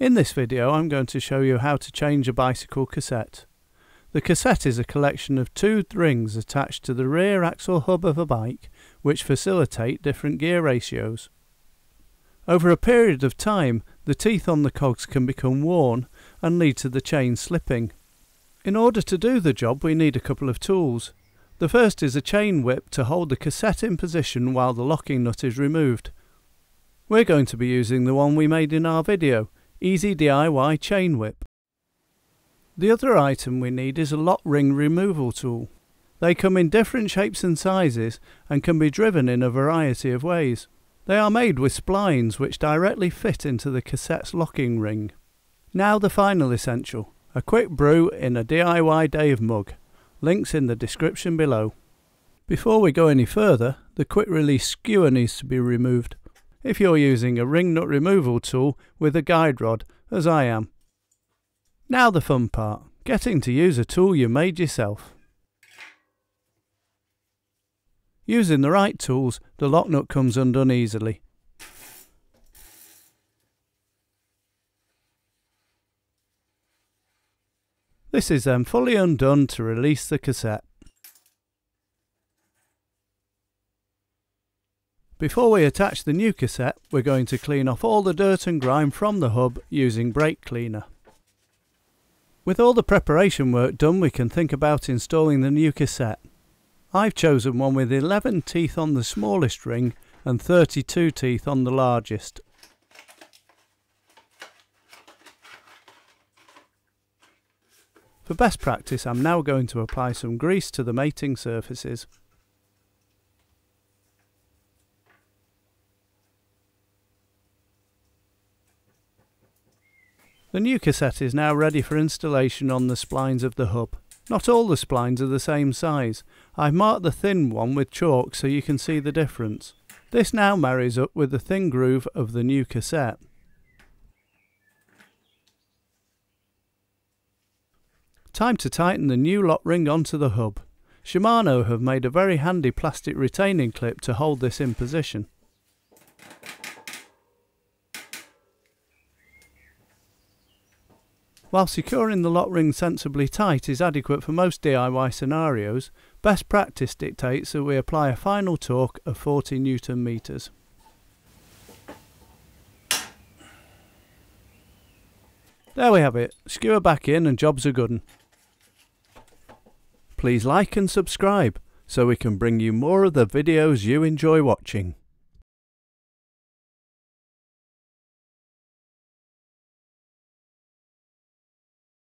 In this video I'm going to show you how to change a bicycle cassette. The cassette is a collection of toothed rings attached to the rear axle hub of a bike which facilitate different gear ratios. Over a period of time the teeth on the cogs can become worn and lead to the chain slipping. In order to do the job we need a couple of tools. The first is a chain whip to hold the cassette in position while the locking nut is removed. We're going to be using the one we made in our video, Easy DIY Chain Whip. The other item we need is a lock ring removal tool. They come in different shapes and sizes and can be driven in a variety of ways. They are made with splines which directly fit into the cassette's locking ring. Now the final essential, a quick brew in a DIY Dave mug. Links in the description below. Before we go any further, the quick release skewer needs to be removed. If you're using a ring nut removal tool with a guide rod, as I am. Now the fun part, getting to use a tool you made yourself. Using the right tools, the lock nut comes undone easily. This is then fully undone to release the cassette. Before we attach the new cassette, we're going to clean off all the dirt and grime from the hub using brake cleaner. With all the preparation work done, we can think about installing the new cassette. I've chosen one with 11 teeth on the smallest ring and 32 teeth on the largest. For best practice, I'm now going to apply some grease to the mating surfaces. The new cassette is now ready for installation on the splines of the hub. Not all the splines are the same size. I've marked the thin one with chalk so you can see the difference. This now marries up with the thin groove of the new cassette. Time to tighten the new lock ring onto the hub. Shimano have made a very handy plastic retaining clip to hold this in position. While securing the lock ring sensibly tight is adequate for most DIY scenarios, best practice dictates that we apply a final torque of 40 Newton meters. There we have it, skewer back in and job's a good 'un. Please like and subscribe so we can bring you more of the videos you enjoy watching.